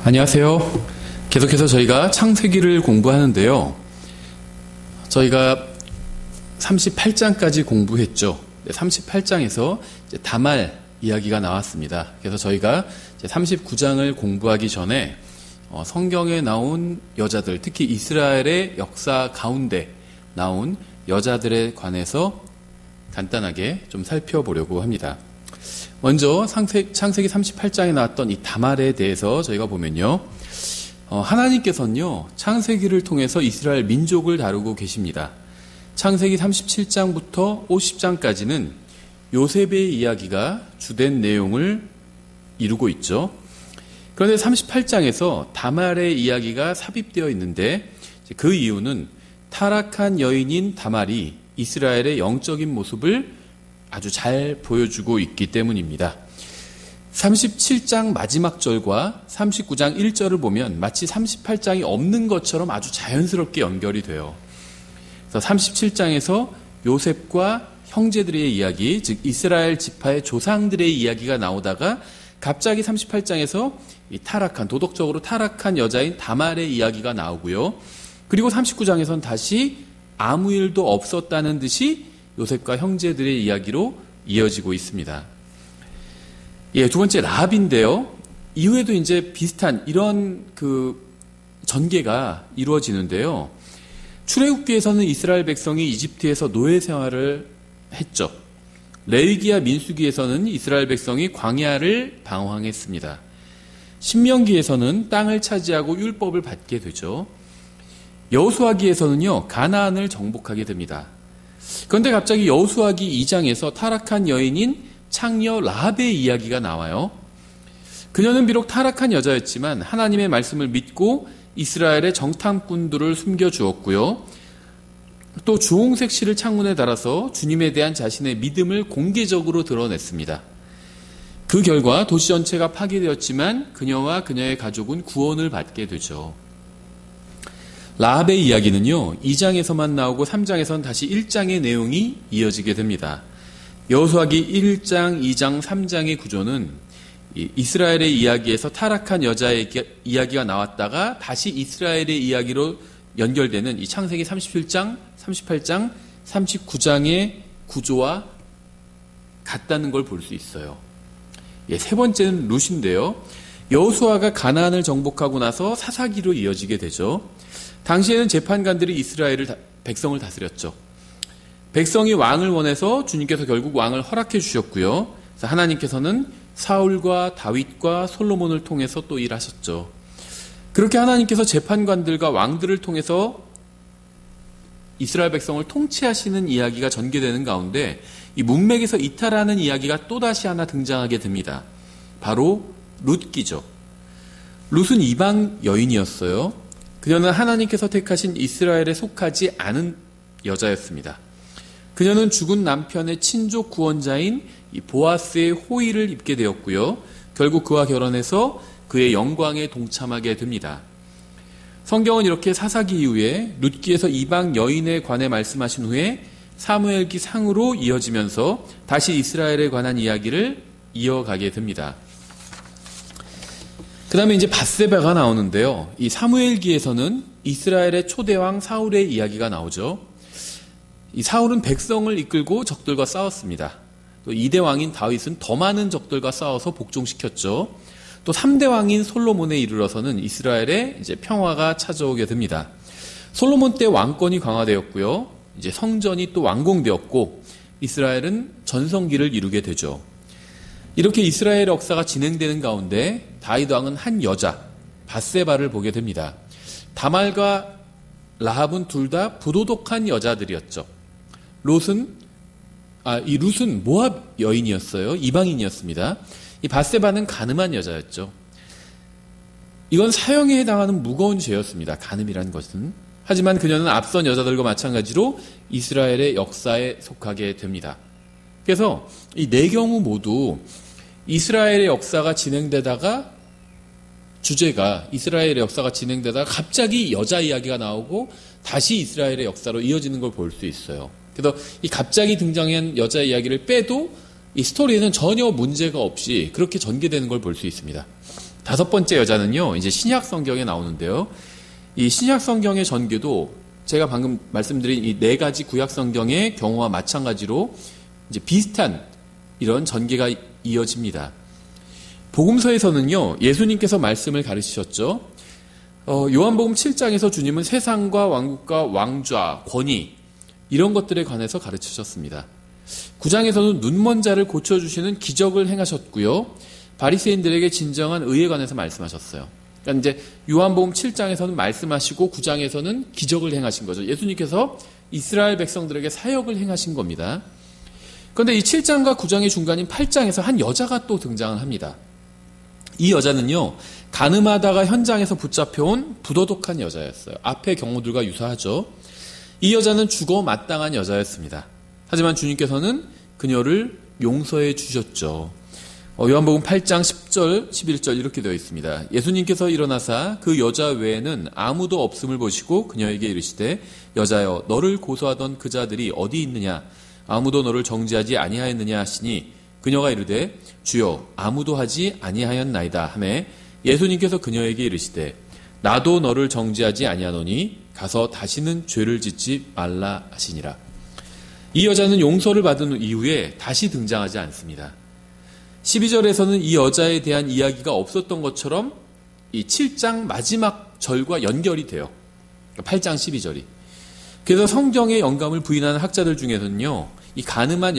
안녕하세요. 계속해서 저희가 창세기를 공부하는데요. 저희가 38장까지 공부했죠. 38장에서 이제 다말 이야기가 나왔습니다. 그래서 저희가 이제 39장을 공부하기 전에 성경에 나온 여자들, 특히 이스라엘의 역사 가운데 나온 여자들에 관해서 간단하게 좀 살펴보려고 합니다. 먼저 창세기 38장에 나왔던 이 다말에 대해서 저희가 보면요. 하나님께서는요, 창세기를 통해서 이스라엘 민족을 다루고 계십니다. 창세기 37장부터 50장까지는 요셉의 이야기가 주된 내용을 이루고 있죠. 그런데 38장에서 다말의 이야기가 삽입되어 있는데 그 이유는 타락한 여인인 다말이 이스라엘의 영적인 모습을 아주 잘 보여주고 있기 때문입니다. 37장 마지막 절과 39장 1절을 보면 마치 38장이 없는 것처럼 아주 자연스럽게 연결이 돼요. 그래서 37장에서 요셉과 형제들의 이야기, 즉 이스라엘 지파의 조상들의 이야기가 나오다가 갑자기 38장에서 이 도덕적으로 타락한 여자인 다말의 이야기가 나오고요. 그리고 39장에서는 다시 아무 일도 없었다는 듯이 요셉과 형제들의 이야기로 이어지고 있습니다. 두 번째 라합인데요. 이후에도 이제 비슷한 이런 전개가 이루어지는데요. 출애굽기에서는 이스라엘 백성이 이집트에서 노예 생활을 했죠. 레위기와 민수기에서는 이스라엘 백성이 광야를 방황했습니다. 신명기에서는 땅을 차지하고 율법을 받게 되죠. 여호수아기에서는요, 가나안을 정복하게 됩니다. 그런데 갑자기 여호수아기 2장에서 타락한 여인인 창녀 라합의 이야기가 나와요. 그녀는 비록 타락한 여자였지만 하나님의 말씀을 믿고 이스라엘의 정탐꾼들을 숨겨주었고요. 또 주홍색 실을 창문에 달아서 주님에 대한 자신의 믿음을 공개적으로 드러냈습니다. 그 결과 도시 전체가 파괴되었지만 그녀와 그녀의 가족은 구원을 받게 되죠. 라합의 이야기는요, 2장에서만 나오고 3장에서는 다시 1장의 내용이 이어지게 됩니다. 여호수아기 1장, 2장, 3장의 구조는 이스라엘의 이야기에서 타락한 여자의 이야기가 나왔다가 다시 이스라엘의 이야기로 연결되는 이 창세기 37장, 38장, 39장의 구조와 같다는 걸 볼 수 있어요. 세 번째는 룻인데요. 여호수아가 가나안을 정복하고 나서 사사기로 이어지게 되죠. 당시에는 재판관들이 백성을 다스렸죠. 백성이 왕을 원해서 주님께서 결국 왕을 허락해 주셨고요. 그래서 하나님께서는 사울과 다윗과 솔로몬을 통해서 또 일하셨죠. 그렇게 하나님께서 재판관들과 왕들을 통해서 이스라엘 백성을 통치하시는 이야기가 전개되는 가운데 이 문맥에서 이탈하는 이야기가 또다시 하나 등장하게 됩니다. 바로 룻기죠. 룻은 이방 여인이었어요. 그녀는 하나님께서 택하신 이스라엘에 속하지 않은 여자였습니다. 그녀는 죽은 남편의 친족 구원자인 이 보아스의 호의를 입게 되었고요. 결국 그와 결혼해서 그의 영광에 동참하게 됩니다. 성경은 이렇게 사사기 이후에 룻기에서 이방 여인에 관해 말씀하신 후에 사무엘기 상으로 이어지면서 다시 이스라엘에 관한 이야기를 이어가게 됩니다. 그 다음에 이제 밧세바가 나오는데요. 이 사무엘기에서는 이스라엘의 초대왕 사울의 이야기가 나오죠. 이 사울은 백성을 이끌고 적들과 싸웠습니다. 또 2대 왕인 다윗은 더 많은 적들과 싸워서 복종시켰죠. 또 3대 왕인 솔로몬에 이르러서는 이스라엘에 이제 평화가 찾아오게 됩니다. 솔로몬 때 왕권이 강화되었고요. 이제 성전이 또 완공되었고 이스라엘은 전성기를 이루게 되죠. 이렇게 이스라엘 역사가 진행되는 가운데 다윗 왕은 한 여자 밧세바를 보게 됩니다. 다말과 라합은 둘 다 부도덕한 여자들이었죠. 룻은 모압 여인이었어요. 이방인이었습니다. 이 밧세바는 간음한 여자였죠. 이건 사형에 해당하는 무거운 죄였습니다. 간음이란 것은. 하지만 그녀는 앞선 여자들과 마찬가지로 이스라엘의 역사에 속하게 됩니다. 그래서 이 네 경우 모두 이스라엘의 역사가 진행되다가 이스라엘의 역사가 진행되다가 갑자기 여자 이야기가 나오고 다시 이스라엘의 역사로 이어지는 걸 볼 수 있어요. 그래서 이 갑자기 등장한 여자 이야기를 빼도 이 스토리에는 전혀 문제가 없이 그렇게 전개되는 걸 볼 수 있습니다. 다섯 번째 여자는요, 이제 신약 성경에 나오는데요. 이 신약 성경의 전개도 제가 방금 말씀드린 이 네 가지 구약 성경의 경우와 마찬가지로 이제 비슷한 이런 전개가 이어집니다. 복음서에서는요, 예수님께서 말씀을 가르치셨죠. 요한복음 7장에서 주님은 세상과 왕국과 왕좌, 권위 이런 것들에 관해서 가르치셨습니다. 9장에서는 눈먼 자를 고쳐주시는 기적을 행하셨고요. 바리새인들에게 진정한 의에 관해서 말씀하셨어요. 그러니까 이제 요한복음 7장에서는 말씀하시고 9장에서는 기적을 행하신 거죠. 예수님께서 이스라엘 백성들에게 사역을 행하신 겁니다. 그런데 이 7장과 9장의 중간인 8장에서 한 여자가 또 등장을 합니다. 이 여자는요, 가늠하다가 현장에서 붙잡혀온 부도덕한 여자였어요. 앞의 경우들과 유사하죠. 이 여자는 죽어 마땅한 여자였습니다. 하지만 주님께서는 그녀를 용서해 주셨죠. 요한복음 8장 10절, 11절 이렇게 되어 있습니다. 예수님께서 일어나사 그 여자 외에는 아무도 없음을 보시고 그녀에게 이르시되 여자여 너를 고소하던 그 자들이 어디 있느냐 아무도 너를 정죄하지 아니하였느냐 하시니 그녀가 이르되 주여 아무도 하지 아니하였나이다 하매 예수님께서 그녀에게 이르시되 나도 너를 정죄하지 아니하노니 가서 다시는 죄를 짓지 말라 하시니라. 이 여자는 용서를 받은 이후에 다시 등장하지 않습니다. 12절에서는 이 여자에 대한 이야기가 없었던 것처럼 이 7장 마지막 절과 연결이 돼요. 8장 12절이. 그래서 성경의 영감을 부인하는 학자들 중에서는요, 이 가늠한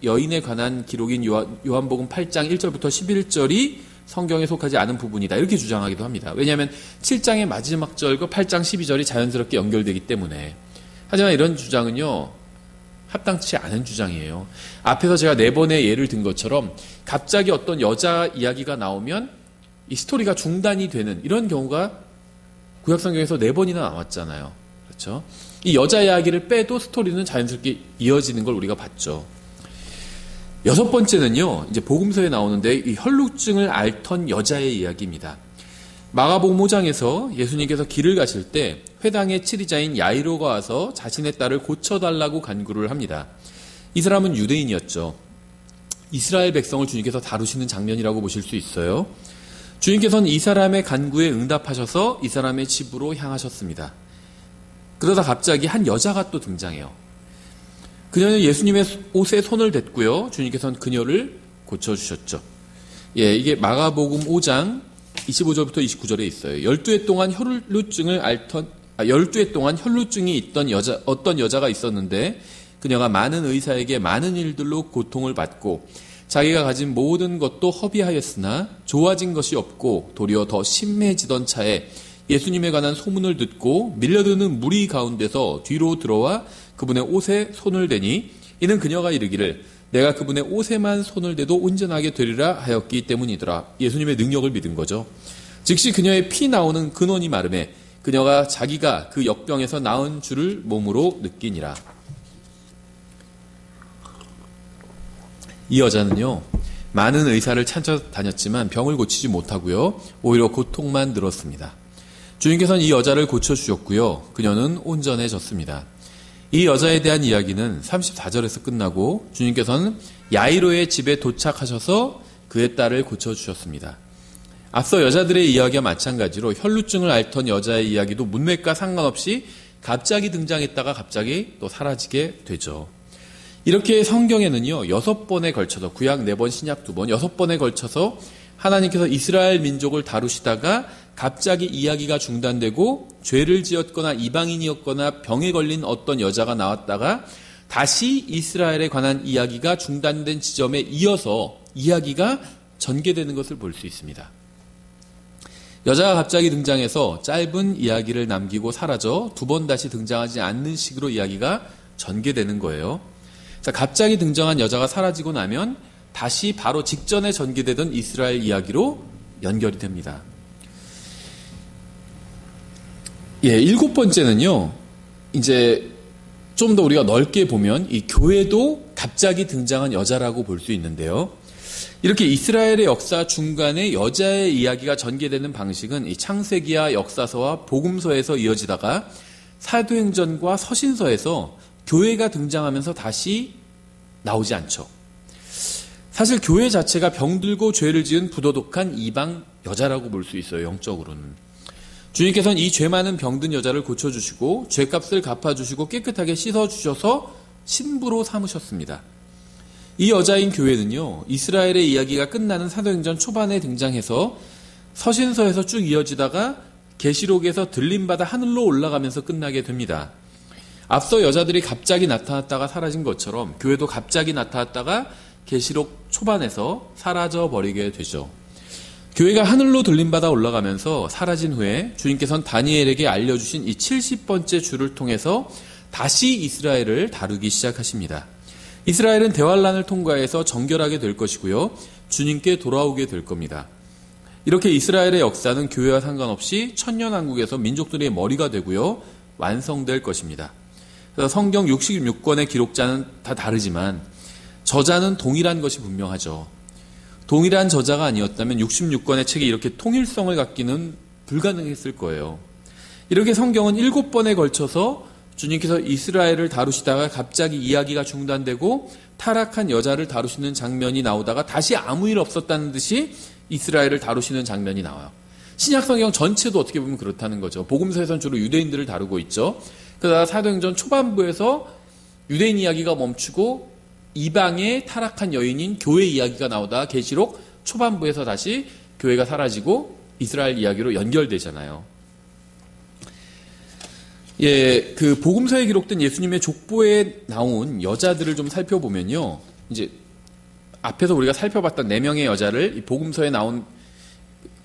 여인에 관한 기록인 요한복음 8장 1절부터 11절이 성경에 속하지 않은 부분이다. 이렇게 주장하기도 합니다. 왜냐하면 7장의 마지막 절과 8장 12절이 자연스럽게 연결되기 때문에. 하지만 이런 주장은요, 합당치 않은 주장이에요. 앞에서 제가 4번의 예를 든 것처럼 갑자기 어떤 여자 이야기가 나오면 이 스토리가 중단이 되는 이런 경우가 구약성경에서 4번이나 나왔잖아요. 그렇죠? 이 여자 이야기를 빼도 스토리는 자연스럽게 이어지는 걸 우리가 봤죠. 6번째는요, 이제 복음서에 나오는데 이 혈루증을 앓던 여자의 이야기입니다. 마가복음 5장에서 예수님께서 길을 가실 때 회당의 치리자인 야이로가 와서 자신의 딸을 고쳐달라고 간구를 합니다. 이 사람은 유대인이었죠. 이스라엘 백성을 주님께서 다루시는 장면이라고 보실 수 있어요. 주님께서는 이 사람의 간구에 응답하셔서 이 사람의 집으로 향하셨습니다. 그러다 갑자기 한 여자가 또 등장해요. 그녀는 예수님의 옷에 손을 댔고요. 주님께서는 그녀를 고쳐주셨죠. 예, 이게 마가복음 5장 25절부터 29절에 있어요. 12해 동안 혈루증이 있던 어떤 여자가 있었는데 그녀가 많은 의사에게 많은 일들로 고통을 받고 자기가 가진 모든 것도 허비하였으나 좋아진 것이 없고 도리어 더 심해지던 차에 예수님에 관한 소문을 듣고 밀려드는 무리 가운데서 뒤로 들어와 그분의 옷에 손을 대니 이는 그녀가 이르기를 내가 그분의 옷에만 손을 대도 온전하게 되리라 하였기 때문이더라. 예수님의 능력을 믿은 거죠. 즉시 그녀의 피 나오는 근원이 마름에 그녀가 자기가 그 역병에서 나은 줄을 몸으로 느끼니라. 이 여자는요, 많은 의사를 찾아다녔지만 병을 고치지 못하고요, 오히려 고통만 늘었습니다. 주님께서는 이 여자를 고쳐주셨고요, 그녀는 온전해졌습니다. 이 여자에 대한 이야기는 34절에서 끝나고 주님께서는 야이로의 집에 도착하셔서 그의 딸을 고쳐주셨습니다. 앞서 여자들의 이야기와 마찬가지로 혈루증을 앓던 여자의 이야기도 문맥과 상관없이 갑자기 등장했다가 갑자기 또 사라지게 되죠. 이렇게 성경에는요, 6번에 걸쳐서 구약 4번, 신약 2번, 6번에 걸쳐서 하나님께서 이스라엘 민족을 다루시다가 갑자기 이야기가 중단되고 죄를 지었거나 이방인이었거나 병에 걸린 어떤 여자가 나왔다가 다시 이스라엘에 관한 이야기가 중단된 지점에 이어서 이야기가 전개되는 것을 볼 수 있습니다. 여자가 갑자기 등장해서 짧은 이야기를 남기고 사라져 2번 다시 등장하지 않는 식으로 이야기가 전개되는 거예요. 자, 갑자기 등장한 여자가 사라지고 나면 다시 바로 직전에 전개되던 이스라엘 이야기로 연결이 됩니다. 예, 7번째는요, 이제 좀 더 우리가 넓게 보면 이 교회도 갑자기 등장한 여자라고 볼 수 있는데요. 이렇게 이스라엘의 역사 중간에 여자의 이야기가 전개되는 방식은 이 창세기와 역사서와 복음서에서 이어지다가 사도행전과 서신서에서 교회가 등장하면서 다시 나오지 않죠. 사실 교회 자체가 병들고 죄를 지은 부도덕한 이방 여자라고 볼 수 있어요. 영적으로는. 주님께서는 이 죄 많은 병든 여자를 고쳐주시고 죄값을 갚아주시고 깨끗하게 씻어주셔서 신부로 삼으셨습니다. 이 여자인 교회는요, 이스라엘의 이야기가 끝나는 사도행전 초반에 등장해서 서신서에서 쭉 이어지다가 계시록에서 들림받아 하늘로 올라가면서 끝나게 됩니다. 앞서 여자들이 갑자기 나타났다가 사라진 것처럼 교회도 갑자기 나타났다가 계시록 초반에서 사라져 버리게 되죠. 교회가 하늘로 들림받아 올라가면서 사라진 후에 주님께서는 다니엘에게 알려주신 이 70번째 주를 통해서 다시 이스라엘을 다루기 시작하십니다. 이스라엘은 대환란을 통과해서 정결하게 될 것이고요. 주님께 돌아오게 될 겁니다. 이렇게 이스라엘의 역사는 교회와 상관없이 천년왕국에서 민족들의 머리가 되고요. 완성될 것입니다. 그래서 성경 66권의 기록자는 다 다르지만 저자는 동일한 것이 분명하죠. 동일한 저자가 아니었다면 66권의 책이 이렇게 통일성을 갖기는 불가능했을 거예요. 이렇게 성경은 7번에 걸쳐서 주님께서 이스라엘을 다루시다가 갑자기 이야기가 중단되고 타락한 여자를 다루시는 장면이 나오다가 다시 아무 일 없었다는 듯이 이스라엘을 다루시는 장면이 나와요. 신약성경 전체도 어떻게 보면 그렇다는 거죠. 복음서에서는 주로 유대인들을 다루고 있죠. 그러다가 사도행전 초반부에서 유대인 이야기가 멈추고 이방의 타락한 여인인 교회 이야기가 나오다가 계시록 초반부에서 다시 교회가 사라지고 이스라엘 이야기로 연결되잖아요. 그 복음서에 기록된 예수님의 족보에 나온 여자들을 좀 살펴보면요. 이제 앞에서 우리가 살펴봤던 4명의 여자를 이 복음서에 나온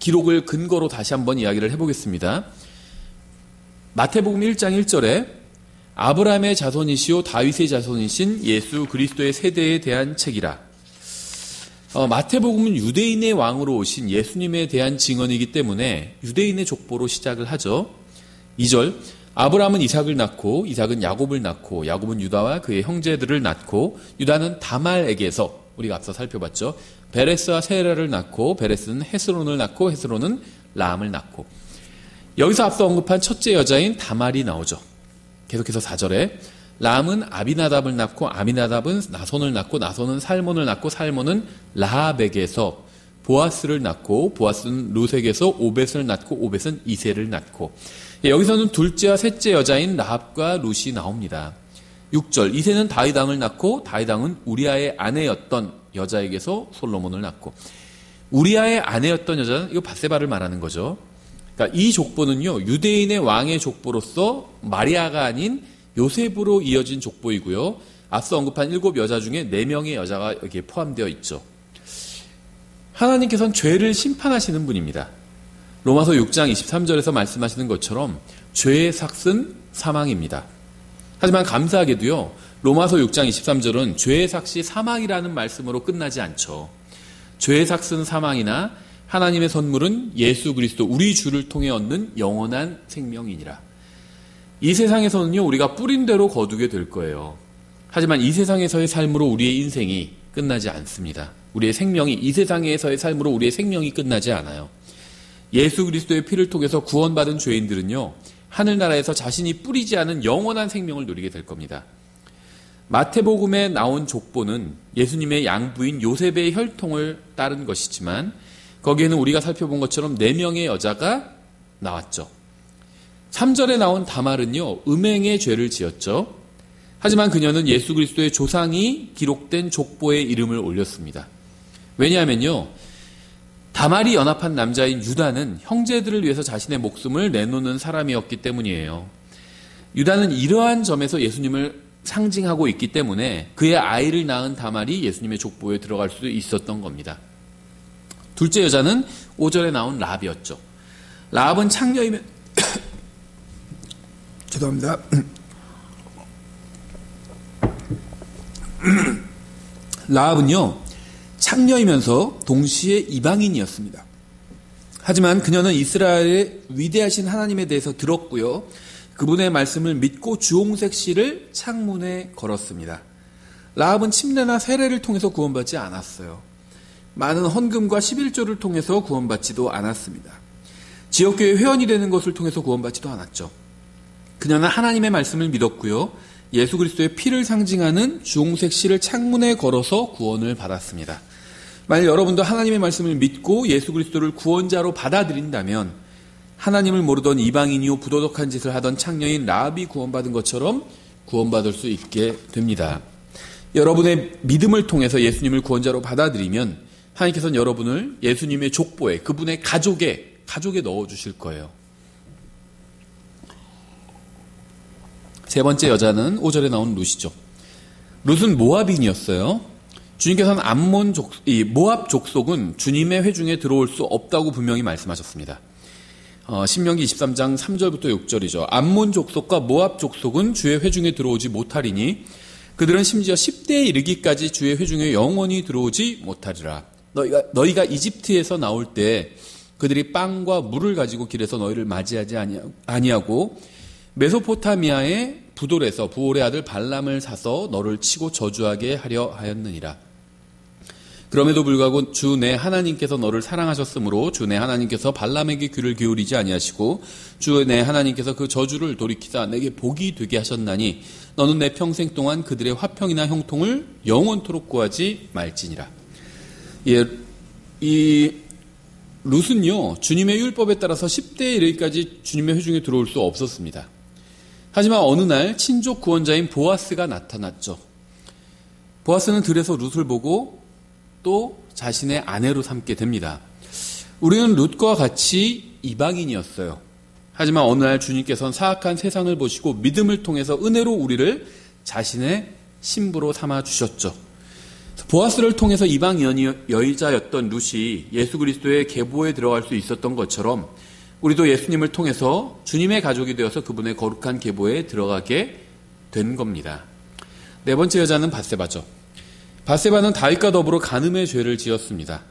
기록을 근거로 다시 한번 이야기를 해보겠습니다. 마태복음 1장 1절에 아브라함의 자손이시오 다윗의 자손이신 예수 그리스도의 세대에 대한 책이라. 마태복음은 유대인의 왕으로 오신 예수님에 대한 증언이기 때문에 유대인의 족보로 시작을 하죠. 2절 아브라함은 이삭을 낳고 이삭은 야곱을 낳고 야곱은 유다와 그의 형제들을 낳고 유다는 다말에게서 우리가 앞서 살펴봤죠. 베레스와 세라를 낳고 베레스는 헤스론을 낳고 헤스론은 라암을 낳고 여기서 앞서 언급한 첫째 여자인 다말이 나오죠. 계속해서 4절에 라암은 아비나답을 낳고 아비나답은 나손을 낳고 나손은 살몬을 낳고 살몬은 라합에게서 보아스를 낳고 보아스는 루색에서 오벳을 낳고 오벳은 이세를 낳고 여기서는 둘째와 셋째 여자인 라합과 룻이 나옵니다. 6절 이세는 다윗 왕을 낳고 다윗 왕은 우리아의 아내였던 여자에게서 솔로몬을 낳고 우리아의 아내였던 여자는 이거 밧세바를 말하는 거죠. 그러니까 이 족보는요 유대인의 왕의 족보로서 마리아가 아닌 요셉으로 이어진 족보이고요. 앞서 언급한 7여자 중에 4명의 여자가 여기에 포함되어 있죠. 하나님께서는 죄를 심판하시는 분입니다. 로마서 6장 23절에서 말씀하시는 것처럼 죄의 삭은 사망입니다. 하지만 감사하게도요 로마서 6장 23절은 죄의 삭이 사망이라는 말씀으로 끝나지 않죠. 죄의 삭은 사망이나 하나님의 선물은 예수 그리스도 우리 주를 통해 얻는 영원한 생명이니라. 이 세상에서는요 우리가 뿌린 대로 거두게 될 거예요. 하지만 이 세상에서의 삶으로 우리의 인생이 끝나지 않습니다. 우리의 생명이 이 세상에서의 삶으로 우리의 생명이 끝나지 않아요. 예수 그리스도의 피를 통해서 구원받은 죄인들은요 하늘나라에서 자신이 뿌리지 않은 영원한 생명을 누리게 될 겁니다. 마태복음에 나온 족보는 예수님의 양부인 요셉의 혈통을 따른 것이지만 거기에는 우리가 살펴본 것처럼 4명의 여자가 나왔죠. 3절에 나온 다말은요 음행의 죄를 지었죠. 하지만 그녀는 예수 그리스도의 조상이 기록된 족보에 이름을 올렸습니다. 왜냐하면요 다말이 연합한 남자인 유다는 형제들을 위해서 자신의 목숨을 내놓는 사람이었기 때문이에요. 유다는 이러한 점에서 예수님을 상징하고 있기 때문에 그의 아이를 낳은 다말이 예수님의 족보에 들어갈 수도 있었던 겁니다. 둘째 여자는 5절에 나온 라합이었죠. 라합은 창녀이면 죄송합니다. 라합은요 창녀이면서 동시에 이방인이었습니다. 하지만 그녀는 이스라엘의 위대하신 하나님에 대해서 들었고요. 그분의 말씀을 믿고 주홍색 실을 창문에 걸었습니다. 라합은 침례나 세례를 통해서 구원받지 않았어요. 많은 헌금과 11조를 통해서 구원받지도 않았습니다. 지역교회 회원이 되는 것을 통해서 구원받지도 않았죠. 그녀는 하나님의 말씀을 믿었고요. 예수 그리스도의 피를 상징하는 주홍색 실을 창문에 걸어서 구원을 받았습니다. 만약 여러분도 하나님의 말씀을 믿고 예수 그리스도를 구원자로 받아들인다면 하나님을 모르던 이방인이요 부도덕한 짓을 하던 창녀인 라합이 구원받은 것처럼 구원받을 수 있게 됩니다. 여러분의 믿음을 통해서 예수님을 구원자로 받아들이면 하나님께서는 여러분을 예수님의 족보에, 그분의 가족에 넣어주실 거예요. 세 번째 여자는 5절에 나온 룻이죠. 룻은 모압인이었어요. 주님께서는 모압 족속은 주님의 회중에 들어올 수 없다고 분명히 말씀하셨습니다. 신명기 23장 3절부터 6절이죠. 암몬 족속과 모압 족속은 주의 회중에 들어오지 못하리니 그들은 심지어 10대에 이르기까지 주의 회중에 영원히 들어오지 못하리라. 너희가 이집트에서 나올 때 그들이 빵과 물을 가지고 길에서 너희를 맞이하지 아니하고 메소포타미아의 부돌에서 부올의 아들 발람을 사서 너를 치고 저주하게 하려 하였느니라. 그럼에도 불구하고 주 내 하나님께서 너를 사랑하셨으므로 주 내 하나님께서 발람에게 귀를 기울이지 아니하시고 주 내 하나님께서 그 저주를 돌이키사 내게 복이 되게 하셨나니 너는 내 평생 동안 그들의 화평이나 형통을 영원토록 구하지 말지니라. 예, 이 룻은요 주님의 율법에 따라서 10대에 이르기까지 주님의 회중에 들어올 수 없었습니다. 하지만 어느 날 친족 구원자인 보아스가 나타났죠. 보아스는 들에서 룻을 보고 또 자신의 아내로 삼게 됩니다. 우리는 룻과 같이 이방인이었어요. 하지만 어느 날 주님께서는 사악한 세상을 보시고 믿음을 통해서 은혜로 우리를 자신의 신부로 삼아주셨죠. 보아스를 통해서 이방 여자였던 룻이 예수 그리스도의 계보에 들어갈 수 있었던 것처럼 우리도 예수님을 통해서 주님의 가족이 되어서 그분의 거룩한 계보에 들어가게 된 겁니다. 네 번째 여자는 밧세바죠. 밧세바는 다윗과 더불어 간음의 죄를 지었습니다.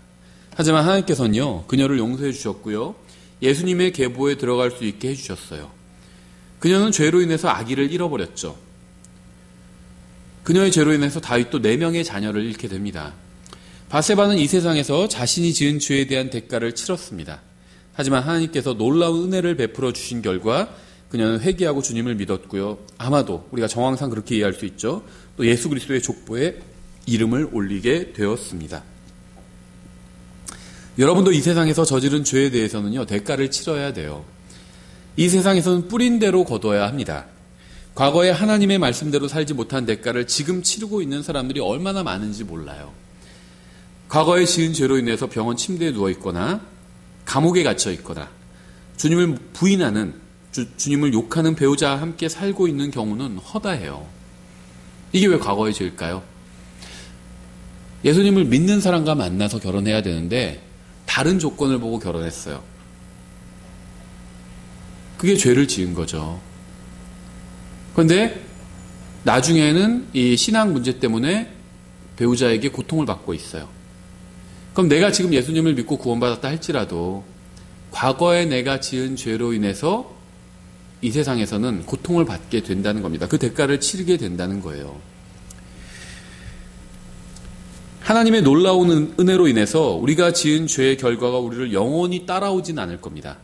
하지만 하나님께서는요 그녀를 용서해 주셨고요 예수님의 계보에 들어갈 수 있게 해주셨어요. 그녀는 죄로 인해서 아기를 잃어버렸죠. 그녀의 죄로 인해서 다윗도 4명의 자녀를 잃게 됩니다. 밧세바는 이 세상에서 자신이 지은 죄에 대한 대가를 치렀습니다. 하지만 하나님께서 놀라운 은혜를 베풀어 주신 결과 그녀는 회개하고 주님을 믿었고요. 아마도 우리가 정황상 그렇게 이해할 수 있죠. 또 예수 그리스도의 족보에 이름을 올리게 되었습니다. 여러분도 이 세상에서 저지른 죄에 대해서는요 대가를 치러야 돼요. 이 세상에서는 뿌린 대로 거둬야 합니다. 과거에 하나님의 말씀대로 살지 못한 대가를 지금 치르고 있는 사람들이 얼마나 많은지 몰라요. 과거에 지은 죄로 인해서 병원 침대에 누워있거나 감옥에 갇혀 있거나 주님을 부인하는 주님을 욕하는 배우자와 함께 살고 있는 경우는 허다해요. 이게 왜 과거의 죄일까요? 예수님을 믿는 사람과 만나서 결혼해야 되는데 다른 조건을 보고 결혼했어요. 그게 죄를 지은 거죠. 그런데 나중에는 이 신앙 문제 때문에 배우자에게 고통을 받고 있어요. 그럼 내가 지금 예수님을 믿고 구원받았다 할지라도 과거에 내가 지은 죄로 인해서 이 세상에서는 고통을 받게 된다는 겁니다. 그 대가를 치르게 된다는 거예요. 하나님의 놀라운 은혜로 인해서 우리가 지은 죄의 결과가 우리를 영원히 따라오진 않을 겁니다.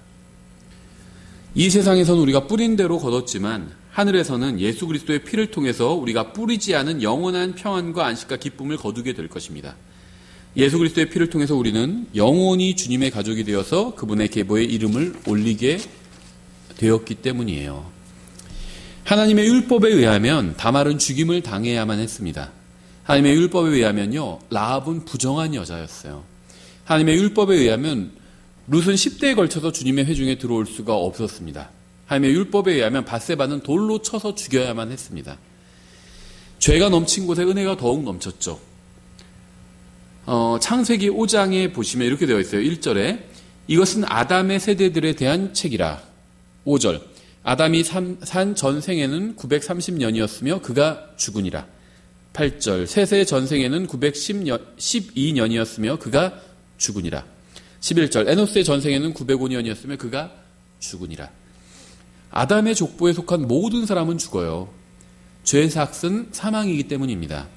이 세상에서는 우리가 뿌린 대로 거뒀지만 하늘에서는 예수 그리스도의 피를 통해서 우리가 뿌리지 않은 영원한 평안과 안식과 기쁨을 거두게 될 것입니다. 예수 그리스도의 피를 통해서 우리는 영원히 주님의 가족이 되어서 그분의 계보에 이름을 올리게 되었기 때문이에요. 하나님의 율법에 의하면 다말은 죽임을 당해야만 했습니다. 하나님의 율법에 의하면요 라합은 부정한 여자였어요. 하나님의 율법에 의하면 룻은 10대에 걸쳐서 주님의 회중에 들어올 수가 없었습니다. 하나님의 율법에 의하면 밧세바는 돌로 쳐서 죽여야만 했습니다. 죄가 넘친 곳에 은혜가 더욱 넘쳤죠. 창세기 5장에 보시면 이렇게 되어 있어요. 1절에 이것은 아담의 세대들에 대한 책이라. 5절 아담이 산 전생에는 930년이었으며 그가 죽으니라. 8절 셋의 전생에는 912년이었으며 그가 죽으니라. 11절 에노스의 전생에는 905년이었으며 그가 죽으니라. 아담의 족보에 속한 모든 사람은 죽어요. 죄의 삭은 사망이기 때문입니다.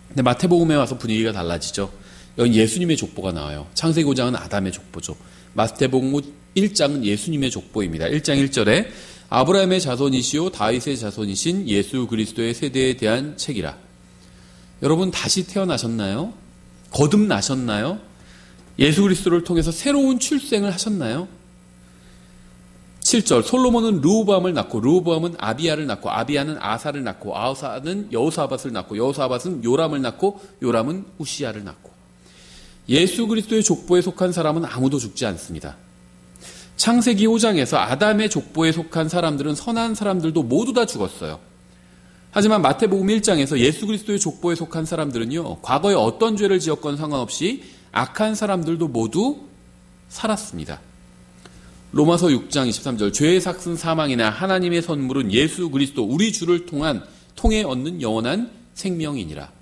근데 마태복음에 와서 분위기가 달라지죠. 여기 예수님의 족보가 나와요. 창세기 5장은 아담의 족보죠. 마태복음 1장은 예수님의 족보입니다. 1장 1절에 아브라함의 자손이시오 다윗의 자손이신 예수 그리스도의 세대에 대한 책이라. 여러분 다시 태어나셨나요? 거듭나셨나요? 예수 그리스도를 통해서 새로운 출생을 하셨나요? 7절 솔로몬은 르호보암을 낳고 르호보암은 아비야를 낳고 아비야는 아사를 낳고 아사는 여호사밧을 낳고 여호사밧은 요람을 낳고 요람은 우시야를 낳고 예수 그리스도의 족보에 속한 사람은 아무도 죽지 않습니다. 창세기 5장에서 아담의 족보에 속한 사람들은 선한 사람들도 모두 다 죽었어요. 하지만 마태복음 1장에서 예수 그리스도의 족보에 속한 사람들은요, 과거에 어떤 죄를 지었건 상관없이 악한 사람들도 모두 살았습니다. 로마서 6장 23절 죄의 삭은 사망이나 하나님의 선물은 예수 그리스도 우리 주를 통해 얻는 영원한 생명이니라.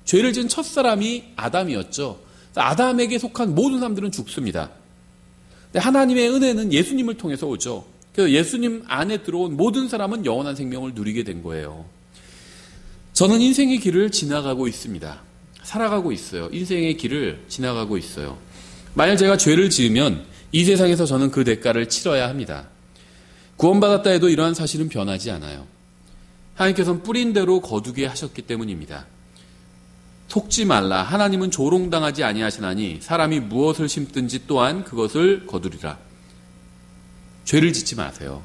죄를 지은 첫 사람이 아담이었죠. 아담에게 속한 모든 사람들은 죽습니다. 근데 하나님의 은혜는 예수님을 통해서 오죠. 그래서 예수님 안에 들어온 모든 사람은 영원한 생명을 누리게 된 거예요. 저는 인생의 길을 지나가고 있습니다. 살아가고 있어요. 인생의 길을 지나가고 있어요. 만약 제가 죄를 지으면 이 세상에서 저는 그 대가를 치러야 합니다. 구원받았다 해도 이러한 사실은 변하지 않아요. 하나님께서는 뿌린 대로 거두게 하셨기 때문입니다. 속지 말라. 하나님은 조롱당하지 아니하시나니 사람이 무엇을 심든지 또한 그것을 거두리라. 죄를 짓지 마세요.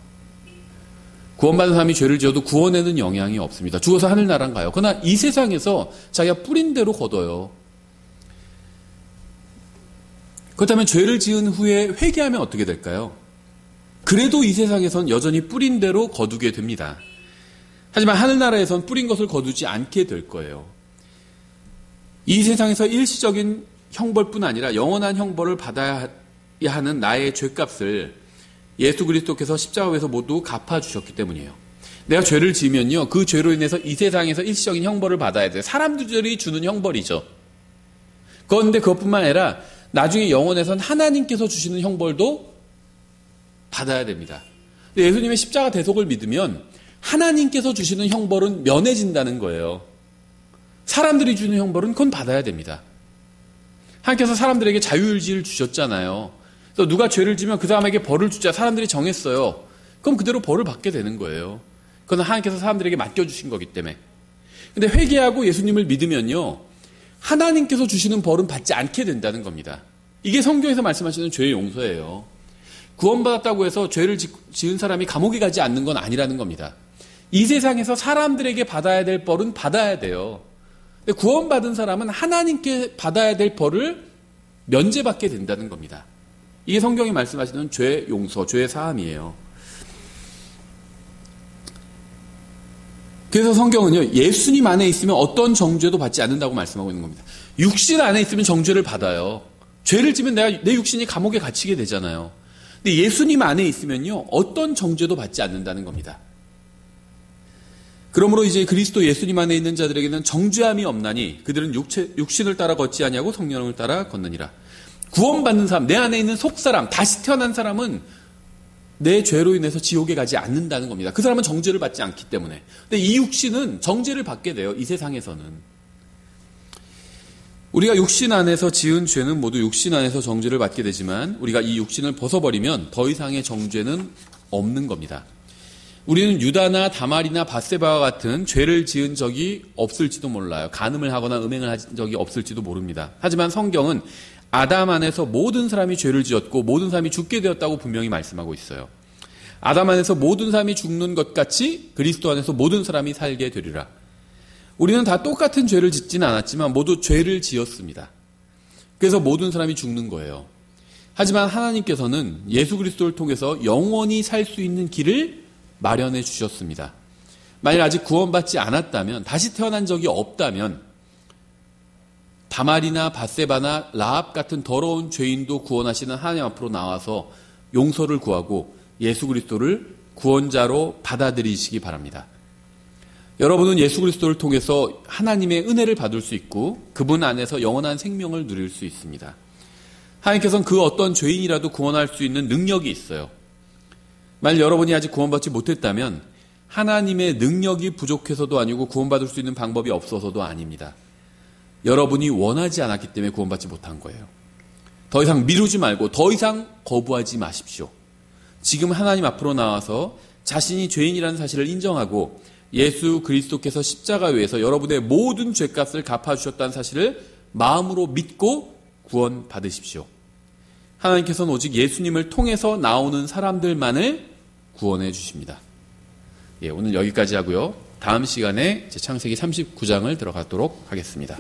구원받은 사람이 죄를 지어도 구원에는 영향이 없습니다. 죽어서 하늘나라 가요. 그러나 이 세상에서 자기가 뿌린 대로 거둬요. 그렇다면 죄를 지은 후에 회개하면 어떻게 될까요? 그래도 이 세상에선 여전히 뿌린 대로 거두게 됩니다. 하지만 하늘나라에선 뿌린 것을 거두지 않게 될 거예요. 이 세상에서 일시적인 형벌뿐 아니라 영원한 형벌을 받아야 하는 나의 죄값을 예수 그리스도께서 십자가에서 모두 갚아주셨기 때문이에요. 내가 죄를 지으면요, 그 죄로 인해서 이 세상에서 일시적인 형벌을 받아야 돼요. 사람들이 주는 형벌이죠. 그런데 그것뿐만 아니라 나중에 영원에선 하나님께서 주시는 형벌도 받아야 됩니다. 예수님의 십자가 대속을 믿으면 하나님께서 주시는 형벌은 면해진다는 거예요. 사람들이 주는 형벌은 그건 받아야 됩니다. 하나님께서 사람들에게 자유의지를 주셨잖아요. 그래서 누가 죄를 지면 그 사람에게 벌을 주자 사람들이 정했어요. 그럼 그대로 벌을 받게 되는 거예요. 그건 하나님께서 사람들에게 맡겨주신 거기 때문에. 근데 회개하고 예수님을 믿으면요, 하나님께서 주시는 벌은 받지 않게 된다는 겁니다. 이게 성경에서 말씀하시는 죄의 용서예요. 구원받았다고 해서 죄를 지은 사람이 감옥에 가지 않는 건 아니라는 겁니다. 이 세상에서 사람들에게 받아야 될 벌은 받아야 돼요. 근데 구원받은 사람은 하나님께 받아야 될 벌을 면제받게 된다는 겁니다. 이게 성경이 말씀하시는 죄 용서, 죄 사함이에요. 그래서 성경은요, 예수님 안에 있으면 어떤 정죄도 받지 않는다고 말씀하고 있는 겁니다. 육신 안에 있으면 정죄를 받아요. 죄를 지면 내 육신이 감옥에 갇히게 되잖아요. 근데 예수님 안에 있으면요, 어떤 정죄도 받지 않는다는 겁니다. 그러므로 이제 그리스도 예수님 안에 있는 자들에게는 정죄함이 없나니 그들은 육신을 따라 걷지 아니하고 성령을 따라 걷느니라. 구원받는 사람, 내 안에 있는 속사람, 다시 태어난 사람은 내 죄로 인해서 지옥에 가지 않는다는 겁니다. 그 사람은 정죄를 받지 않기 때문에. 근데 이 육신은 정죄를 받게 돼요. 이 세상에서는. 우리가 육신 안에서 지은 죄는 모두 육신 안에서 정죄를 받게 되지만 우리가 이 육신을 벗어버리면 더 이상의 정죄는 없는 겁니다. 우리는 유다나 다말이나 밧세바와 같은 죄를 지은 적이 없을지도 몰라요. 간음을 하거나 음행을 한 적이 없을지도 모릅니다. 하지만 성경은 아담 안에서 모든 사람이 죄를 지었고 모든 사람이 죽게 되었다고 분명히 말씀하고 있어요. 아담 안에서 모든 사람이 죽는 것 같이 그리스도 안에서 모든 사람이 살게 되리라. 우리는 다 똑같은 죄를 짓지는 않았지만 모두 죄를 지었습니다. 그래서 모든 사람이 죽는 거예요. 하지만 하나님께서는 예수 그리스도를 통해서 영원히 살 수 있는 길을 마련해 주셨습니다. 만약 아직 구원받지 않았다면, 다시 태어난 적이 없다면 다말이나 밧세바나 라합 같은 더러운 죄인도 구원하시는 하나님 앞으로 나와서 용서를 구하고 예수 그리스도를 구원자로 받아들이시기 바랍니다. 여러분은 예수 그리스도를 통해서 하나님의 은혜를 받을 수 있고 그분 안에서 영원한 생명을 누릴 수 있습니다. 하나님께서는 그 어떤 죄인이라도 구원할 수 있는 능력이 있어요. 만약 여러분이 아직 구원받지 못했다면 하나님의 능력이 부족해서도 아니고 구원받을 수 있는 방법이 없어서도 아닙니다. 여러분이 원하지 않았기 때문에 구원받지 못한 거예요. 더 이상 미루지 말고 더 이상 거부하지 마십시오. 지금 하나님 앞으로 나와서 자신이 죄인이라는 사실을 인정하고 예수 그리스도께서 십자가 위에서 여러분의 모든 죄값을 갚아주셨다는 사실을 마음으로 믿고 구원 받으십시오. 하나님께서는 오직 예수님을 통해서 나오는 사람들만을 구원해 주십니다. 오늘 여기까지 하고요. 다음 시간에 창세기 39장을 들어가도록 하겠습니다.